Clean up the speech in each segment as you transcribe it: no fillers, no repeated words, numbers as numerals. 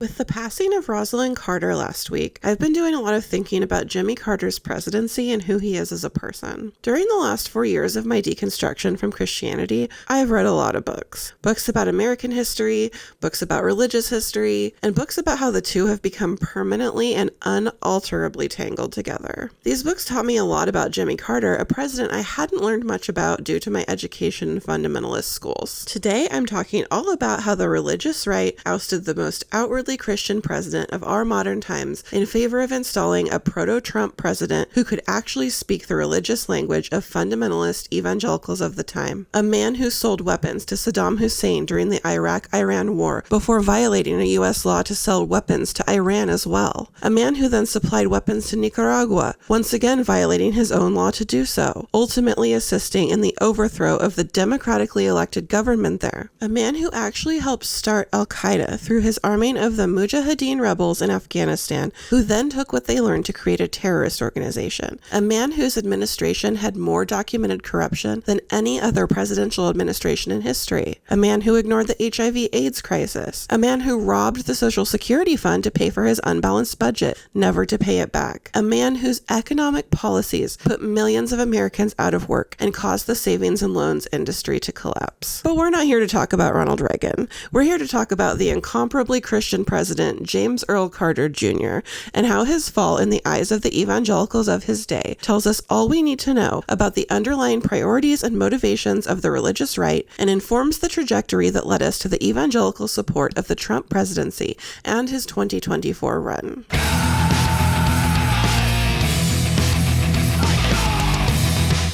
With the passing of Rosalynn Carter last week, I've been doing a lot of thinking about Jimmy Carter's presidency and who he is as a person. During the last 4 years of my deconstruction from Christianity, I've read a lot of books. Books about American history, books about religious history, and books about how the two have become permanently and unalterably tangled together. These books taught me a lot about Jimmy Carter, a president I hadn't learned much about due to my education in fundamentalist schools. Today, I'm talking all about how the religious right ousted the most outwardly Christian president of our modern times in favor of installing a proto-Trump president who could actually speak the religious language of fundamentalist evangelicals of the time. A man who sold weapons to Saddam Hussein during the Iraq-Iran war before violating a U.S. law to sell weapons to Iran as well. A man who then supplied weapons to Nicaragua, once again violating his own law to do so, ultimately assisting in the overthrow of the democratically elected government there. A man who actually helped start Al-Qaeda through his arming of the Mujahideen rebels in Afghanistan, who then took what they learned to create a terrorist organization. A man whose administration had more documented corruption than any other presidential administration in history. A man who ignored the HIV/AIDS crisis. A man who robbed the Social Security Fund to pay for his unbalanced budget, never to pay it back. A man whose economic policies put millions of Americans out of work and caused the savings and loans industry to collapse. But we're not here to talk about Ronald Reagan. We're here to talk about the incomparably Christian President James Earl Carter Jr. and how his fall in the eyes of the evangelicals of his day tells us all we need to know about the underlying priorities and motivations of the religious right and informs the trajectory that led us to the evangelical support of the Trump presidency and his 2024 run.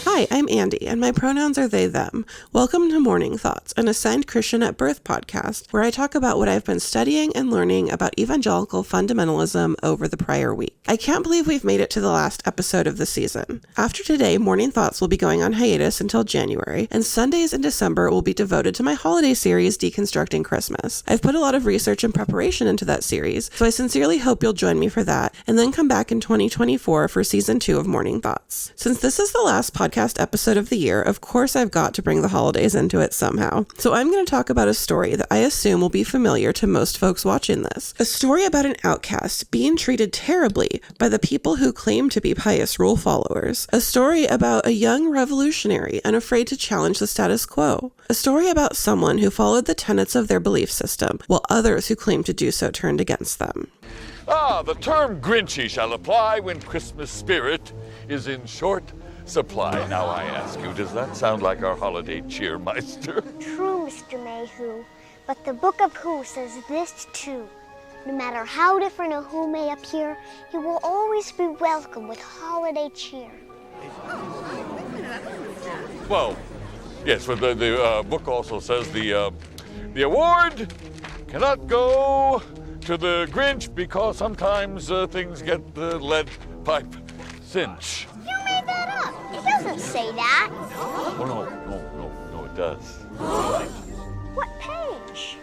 Hi, I'm Andy, and my pronouns are they, them. Welcome to Morning Thoughts, an assigned Christian at Birth podcast, where I talk about what I've been studying and learning about evangelical fundamentalism over the prior week. I can't believe we've made it to the last episode of the season. After today, Morning Thoughts will be going on hiatus until January, and Sundays in December will be devoted to my holiday series, Deconstructing Christmas. I've put a lot of research and preparation into that series, so I sincerely hope you'll join me for that, and then come back in 2024 for Season 2 of Morning Thoughts. Since this is the last podcast episode of the year, of course I've got to bring the holidays into it somehow. So I'm going to talk about a story that I assume will be familiar to most folks watching this. A story about an outcast being treated terribly by the people who claim to be pious rule followers. A story about a young revolutionary unafraid to challenge the status quo. A story about someone who followed the tenets of their belief system, while others who claimed to do so turned against them. The term Grinchy shall apply when Christmas spirit is in short supply. Now I ask you, does that sound like our holiday cheermeister? True, Mr. Mayhew, but the Book of Who says this too. No matter how different a Who may appear, he will always be welcome with holiday cheer. Well, yes, but the book also says the award cannot go to the Grinch because sometimes things get the lead pipe cinch. You made that up. It doesn't say that. Oh, no, it does. What page?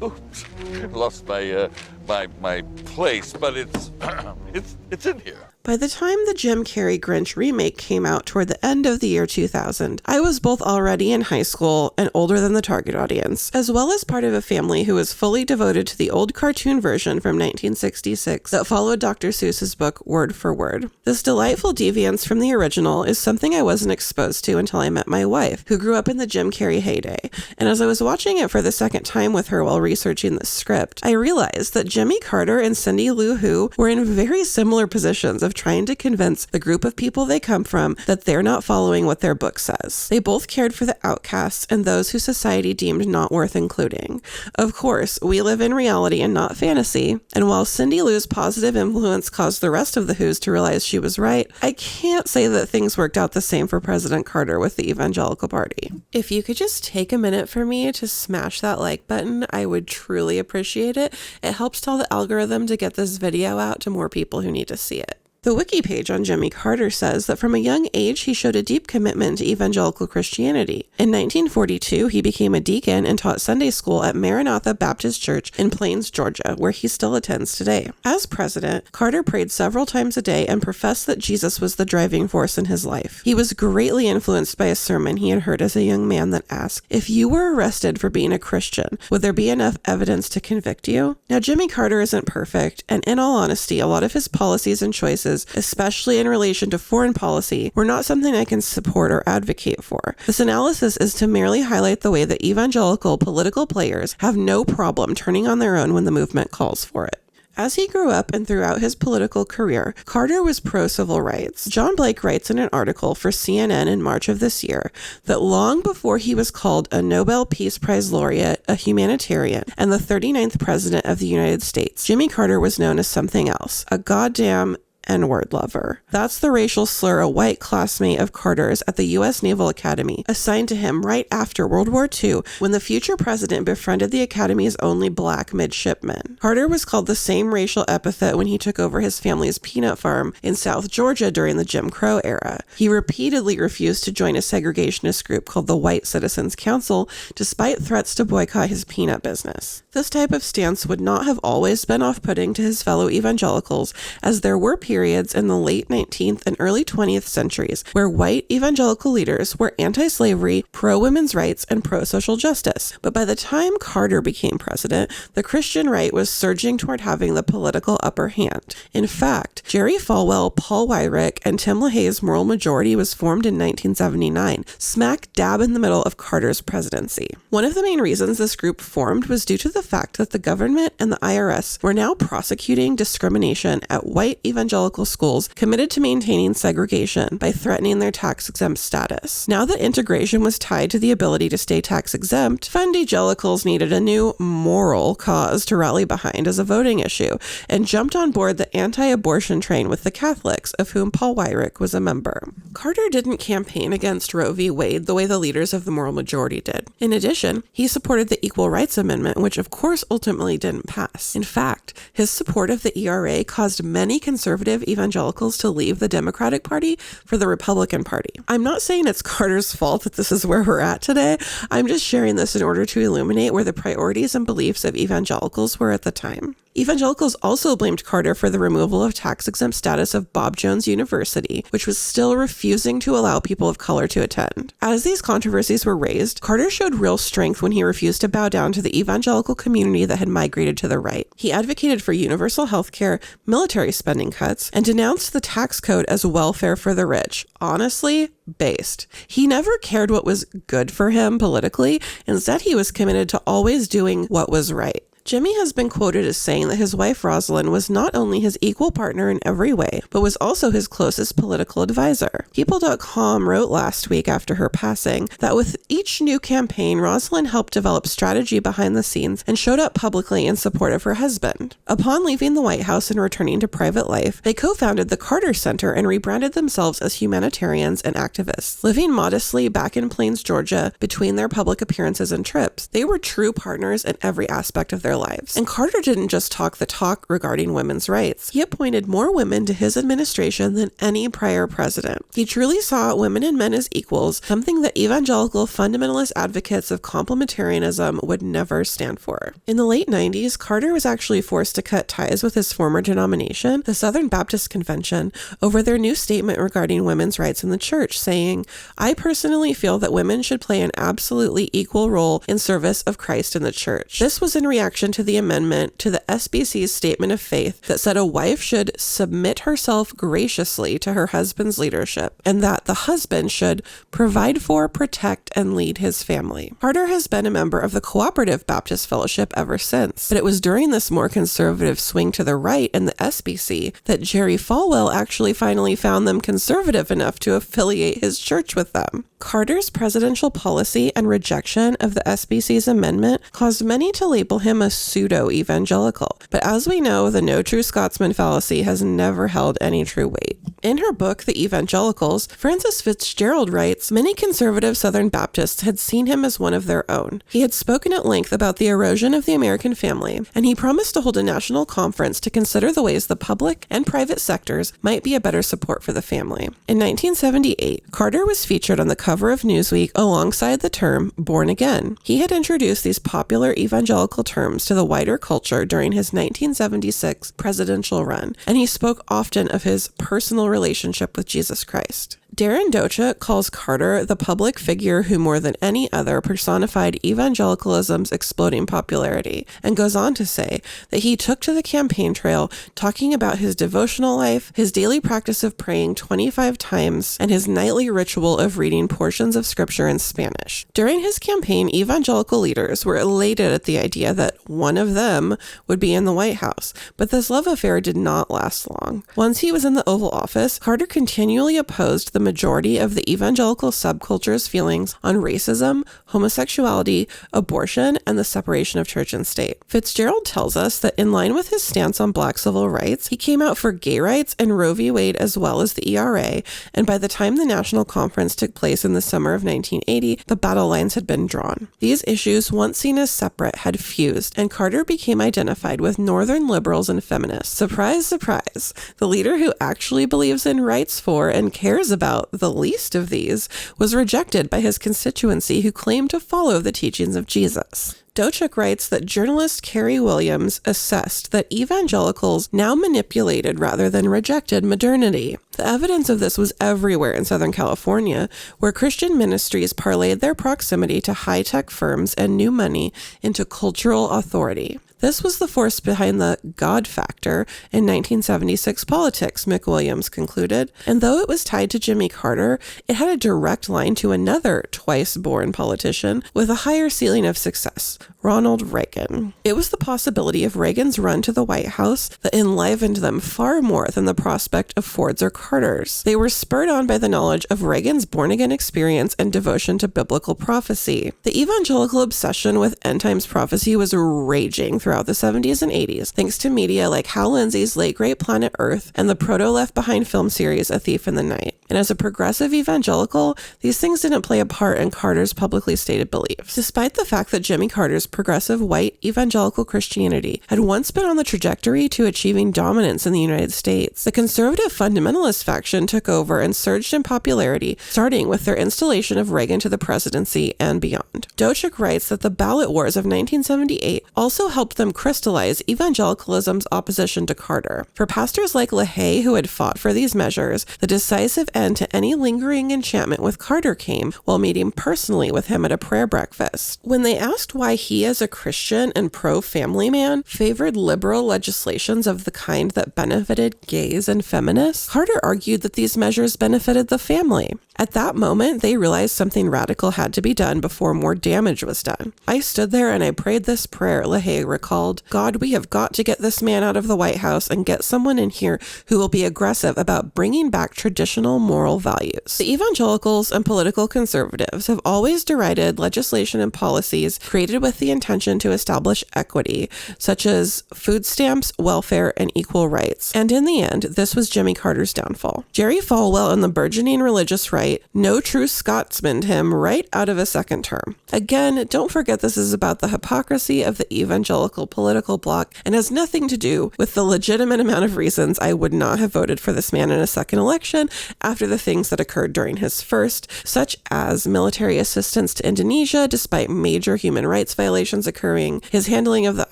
Oops, lost my place, but it's in here. By the time the Jim Carrey Grinch remake came out toward the end of the year 2000, I was both already in high school and older than the target audience, as well as part of a family who was fully devoted to the old cartoon version from 1966 that followed Dr. Seuss's book word for word. This delightful deviance from the original is something I wasn't exposed to until I met my wife, who grew up in the Jim Carrey heyday, and as I was watching it for the second time with her while researching the script, I realized that Jimmy Carter and Cindy Lou Who were in very similar positions of trying to convince the group of people they come from that they're not following what their book says. They both cared for the outcasts and those who society deemed not worth including. Of course, we live in reality and not fantasy, and while Cindy Lou's positive influence caused the rest of the Who's to realize she was right, I can't say that things worked out the same for President Carter with the Evangelical Party. If you could just take a minute for me to smash that like button, I would truly appreciate it. It helps tell the algorithm to get this video out to more people who need to see it. The wiki page on Jimmy Carter says that from a young age he showed a deep commitment to evangelical Christianity. In 1942, he became a deacon and taught Sunday school at Maranatha Baptist Church in Plains, Georgia, where he still attends today. As president, Carter prayed several times a day and professed that Jesus was the driving force in his life. He was greatly influenced by a sermon he had heard as a young man that asked, "If you were arrested for being a Christian, would there be enough evidence to convict you?" Now, Jimmy Carter isn't perfect, and in all honesty, a lot of his policies and choices, especially in relation to foreign policy, were not something I can support or advocate for. This analysis is to merely highlight the way that evangelical political players have no problem turning on their own when the movement calls for it. As he grew up and throughout his political career, Carter was pro-civil rights. John Blake writes in an article for CNN in March of this year that long before he was called a Nobel Peace Prize laureate, a humanitarian, and the 39th president of the United States, Jimmy Carter was known as something else, a goddamn N-word lover. That's the racial slur a white classmate of Carter's at the U.S. Naval Academy assigned to him right after World War II when the future president befriended the Academy's only black midshipmen. Carter was called the same racial epithet when he took over his family's peanut farm in South Georgia during the Jim Crow era. He repeatedly refused to join a segregationist group called the White Citizens Council despite threats to boycott his peanut business. This type of stance would not have always been off-putting to his fellow evangelicals, as there were periods in the late 19th and early 20th centuries where white evangelical leaders were anti-slavery, pro-women's rights, and pro-social justice. But by the time Carter became president, the Christian right was surging toward having the political upper hand. In fact, Jerry Falwell, Paul Weyrich, and Tim LaHaye's Moral Majority was formed in 1979, smack dab in the middle of Carter's presidency. One of the main reasons this group formed was due to the fact that the government and the IRS were now prosecuting discrimination at white evangelical schools committed to maintaining segregation by threatening their tax-exempt status. Now that integration was tied to the ability to stay tax-exempt, Evangelicals needed a new moral cause to rally behind as a voting issue, and jumped on board the anti-abortion train with the Catholics, of whom Paul Weyrich was a member. Carter didn't campaign against Roe v. Wade the way the leaders of the Moral Majority did. In addition, he supported the Equal Rights Amendment, which of course ultimately didn't pass. In fact, his support of the ERA caused many conservative evangelicals to leave the Democratic Party for the Republican Party. I'm not saying it's Carter's fault that this is where we're at today. I'm just sharing this in order to illuminate where the priorities and beliefs of evangelicals were at the time. Evangelicals also blamed Carter for the removal of tax-exempt status of Bob Jones University, which was still refusing to allow people of color to attend. As these controversies were raised, Carter showed real strength when he refused to bow down to the evangelical community that had migrated to the right. He advocated for universal health care, military spending cuts, and denounced the tax code as welfare for the rich. Honestly, based. He never cared what was good for him politically. Instead, he was committed to always doing what was right. Jimmy has been quoted as saying that his wife Rosalind was not only his equal partner in every way, but was also his closest political advisor. People.com wrote last week after her passing that with each new campaign, Rosalind helped develop strategy behind the scenes and showed up publicly in support of her husband. Upon leaving the White House and returning to private life, they co-founded the Carter Center and rebranded themselves as humanitarians and activists. Living modestly back in Plains, Georgia, between their public appearances and trips, they were true partners in every aspect of their lives. And Carter didn't just talk the talk regarding women's rights. He appointed more women to his administration than any prior president. He truly saw women and men as equals, something that evangelical fundamentalist advocates of complementarianism would never stand for. In the late 90s, Carter was actually forced to cut ties with his former denomination, the Southern Baptist Convention, over their new statement regarding women's rights in the church, saying, "I personally feel that women should play an absolutely equal role in service of Christ in the church." This was in reaction to the amendment to the SBC's statement of faith that said a wife should submit herself graciously to her husband's leadership, and that the husband should provide for, protect, and lead his family. Carter has been a member of the Cooperative Baptist Fellowship ever since, but it was during this more conservative swing to the right in the SBC that Jerry Falwell actually finally found them conservative enough to affiliate his church with them. Carter's presidential policy and rejection of the SBC's amendment caused many to label him a a pseudo-evangelical. But as we know, the no true Scotsman fallacy has never held any true weight. In her book, The Evangelicals, Frances Fitzgerald writes, many conservative Southern Baptists had seen him as one of their own. He had spoken at length about the erosion of the American family, and he promised to hold a national conference to consider the ways the public and private sectors might be a better support for the family. In 1978, Carter was featured on the cover of Newsweek alongside the term born again. He had introduced these popular evangelical terms to the wider culture during his 1976 presidential run, and he spoke often of his personal relationship with Jesus Christ. Darren Dochuk calls Carter the public figure who more than any other personified evangelicalism's exploding popularity, and goes on to say that he took to the campaign trail talking about his devotional life, his daily practice of praying 25 times, and his nightly ritual of reading portions of scripture in Spanish. During his campaign, evangelical leaders were elated at the idea that one of them would be in the White House, but this love affair did not last long. Once he was in the Oval Office, Carter continually opposed the majority of the evangelical subculture's feelings on racism, homosexuality, abortion, and the separation of church and state. Fitzgerald tells us that in line with his stance on black civil rights, he came out for gay rights and Roe v. Wade as well as the ERA, and by the time the national conference took place in the summer of 1980, the battle lines had been drawn. These issues, once seen as separate, had fused, and Carter became identified with Northern liberals and feminists. Surprise, surprise, the leader who actually believes in rights for and cares about the least of these was rejected by his constituency who claimed to follow the teachings of Jesus. Dochuk writes that journalist Carrie Williams assessed that evangelicals now manipulated rather than rejected modernity. The evidence of this was everywhere in Southern California, where Christian ministries parlayed their proximity to high-tech firms and new money into cultural authority. This was the force behind the God factor in 1976 politics, McWilliams concluded, and though it was tied to Jimmy Carter, it had a direct line to another twice-born politician with a higher ceiling of success, Ronald Reagan. It was the possibility of Reagan's run to the White House that enlivened them far more than the prospect of Ford's or Carter's. They were spurred on by the knowledge of Reagan's born-again experience and devotion to biblical prophecy. The evangelical obsession with end-times prophecy was raging throughout the 70s and 80s, thanks to media like Hal Lindsey's Late Great Planet Earth and the proto-Left Behind film series A Thief in the Night. And as a progressive evangelical, these things didn't play a part in Carter's publicly stated beliefs. Despite the fact that Jimmy Carter's progressive white evangelical Christianity had once been on the trajectory to achieving dominance in the United States, the conservative fundamentalist faction took over and surged in popularity, starting with their installation of Reagan to the presidency and beyond. Dochuk writes that the ballot wars of 1978 also helped them crystallize evangelicalism's opposition to Carter. For pastors like LaHaye, who had fought for these measures, the decisive end to any lingering enchantment with Carter came while meeting personally with him at a prayer breakfast. When they asked why he, as a Christian and pro-family man, favored liberal legislations of the kind that benefited gays and feminists, Carter argued that these measures benefited the family. At that moment, they realized something radical had to be done before more damage was done. I stood there and I prayed this prayer, LaHaye recalled. God, we have got to get this man out of the White House and get someone in here who will be aggressive about bringing back traditional moral values. The evangelicals and political conservatives have always derided legislation and policies created with the intention to establish equity, such as food stamps, welfare, and equal rights. And in the end, this was Jimmy Carter's downfall. Jerry Falwell and the burgeoning religious right, no true Scotsman him right out of a second term. Again, don't forget this is about the hypocrisy of the evangelical political bloc and has nothing to do with the legitimate amount of reasons I would not have voted for this man in a second election after the things that occurred during his first, such as military assistance to Indonesia despite major human rights violations occurring, his handling of the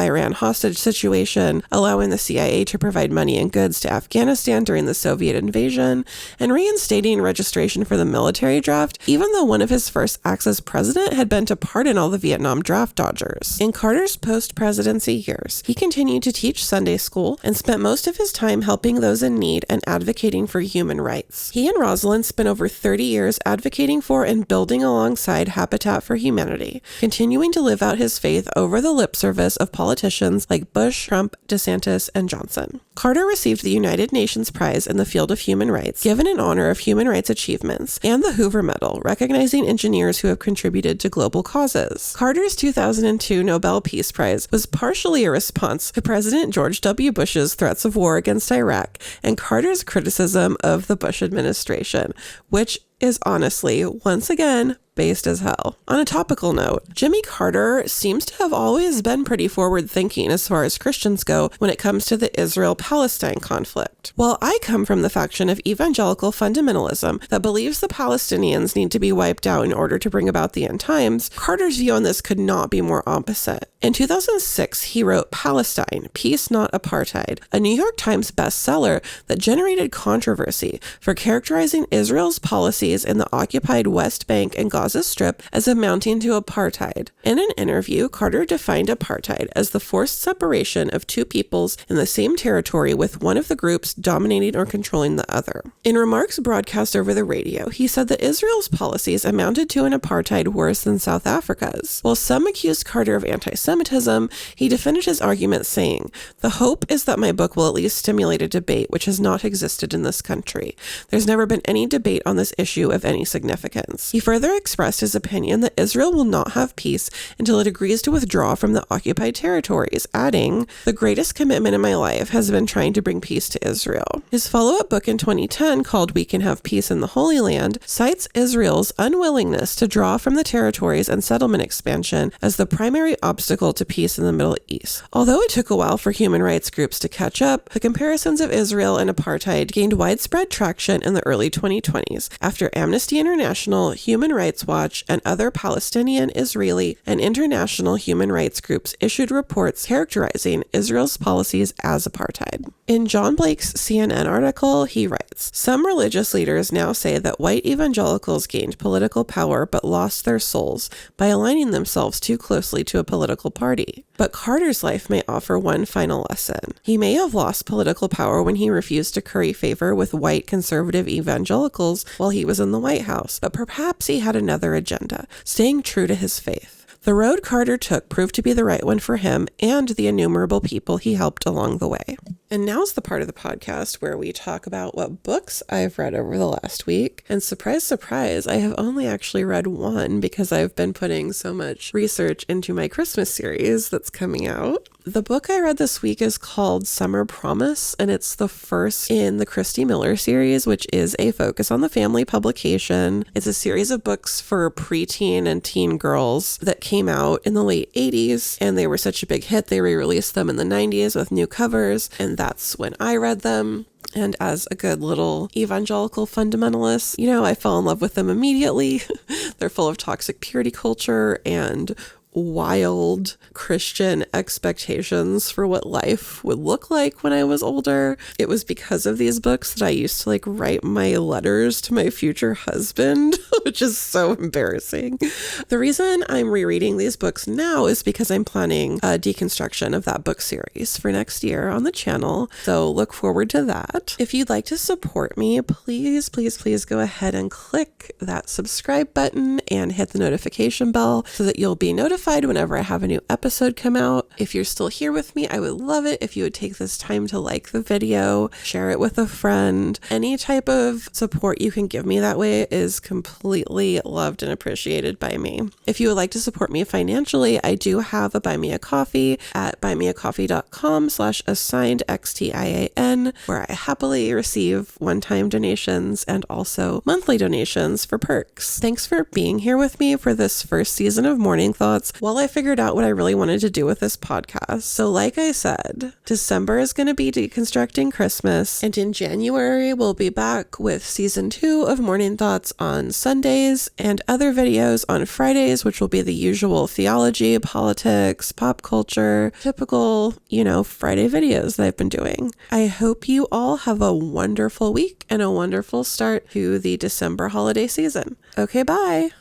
Iran hostage situation, allowing the CIA to provide money and goods to Afghanistan during the Soviet invasion, and reinstating registration for the military draft, even though one of his first acts as president had been to pardon all the Vietnam draft dodgers. In Carter's post-presidency years, he continued to teach Sunday school and spent most of his time helping those in need and advocating for human rights. He and Rosalind spent over 30 years advocating for and building alongside Habitat for Humanity, continuing to live out his faith over the lip service of politicians like Bush, Trump, DeSantis, and Johnson. Carter received the United Nations Prize in the field of human rights, given in honor of human rights achievements, and the Hoover Medal, recognizing engineers who have contributed to global causes. Carter's 2002 Nobel Peace Prize was partially a response to President George W. Bush's threats of war against Iraq and Carter's criticism of the Bush administration, which is honestly, once again, based as hell. On a topical note, Jimmy Carter seems to have always been pretty forward-thinking as far as Christians go when it comes to the Israel-Palestine conflict. While I come from the faction of Evangelical Fundamentalism that believes the Palestinians need to be wiped out in order to bring about the end times, Carter's view on this could not be more opposite. In 2006, he wrote Palestine, Peace Not Apartheid, a New York Times bestseller that generated controversy for characterizing Israel's policies in the occupied West Bank and Gaza Strip as amounting to apartheid. In an interview, Carter defined apartheid as the forced separation of two peoples in the same territory with one of the groups dominating or controlling the other. In remarks broadcast over the radio, he said that Israel's policies amounted to an apartheid worse than South Africa's. While some accused Carter of anti-Semitism, he defended his argument saying, "The hope is that my book will at least stimulate a debate which has not existed in this country. There's never been any debate on this issue of any significance." He further expressed his opinion that Israel will not have peace until it agrees to withdraw from the occupied territories, adding, "The greatest commitment in my life has been trying to bring peace to Israel." His follow-up book in 2010, called We Can Have Peace in the Holy Land, cites Israel's unwillingness to draw from the territories and settlement expansion as the primary obstacle to peace in the Middle East. Although it took a while for human rights groups to catch up, the comparisons of Israel and apartheid gained widespread traction in the early 2020s after Amnesty International, Human Rights Watch, and other Palestinian, Israeli, and international human rights groups issued reports characterizing Israel's policies as apartheid. In John Blake's CNN article, he writes, "Some religious leaders now say that white evangelicals gained political power but lost their souls by aligning themselves too closely to a political party. But Carter's life may offer one final lesson. He may have lost political power when he refused to curry favor with white conservative evangelicals while he was in the White House, but perhaps he had another agenda, staying true to his faith. The road Carter took proved to be the right one for him and the innumerable people he helped along the way." And now's the part of the podcast where we talk about what books I've read over the last week. And surprise, surprise, I have only actually read one because I've been putting so much research into my Christmas series that's coming out. The book I read this week is called Summer Promise, and it's the first in the Christy Miller series, which is a focus on the family publication. It's a series of books for preteen and teen girls that came out in the late 80s, and they were such a big hit, they re-released them in the 90s with new covers, and that's when I read them. And as a good little evangelical fundamentalist, I fell in love with them immediately. They're full of toxic purity culture and wild Christian expectations for what life would look like when I was older. It was because of these books that I used to write my letters to my future husband, which is so embarrassing. The reason I'm rereading these books now is because I'm planning a deconstruction of that book series for next year on the channel. So look forward to that. If you'd like to support me, please, please, please go ahead and click that subscribe button and hit the notification bell so that you'll be notified whenever I have a new episode come out. If you're still here with me, I would love it if you would take this time to like the video, share it with a friend. Any type of support you can give me that way is completely loved and appreciated by me. If you would like to support me financially, I do have a Buy Me a Coffee at buymeacoffee.com/assignedxtian, where I happily receive one-time donations and also monthly donations for perks. Thanks for being here with me for this first season of Morning Thoughts while I figured out what I really wanted to do with this podcast. So like I said, December is going to be deconstructing Christmas, and in January we'll be back with season 2 of Morning Thoughts on Sundays and other videos on Fridays, which will be the usual theology, politics, pop culture, typical, Friday videos that I've been doing. I hope you all have a wonderful week and a wonderful start to the December holiday season. Okay, bye.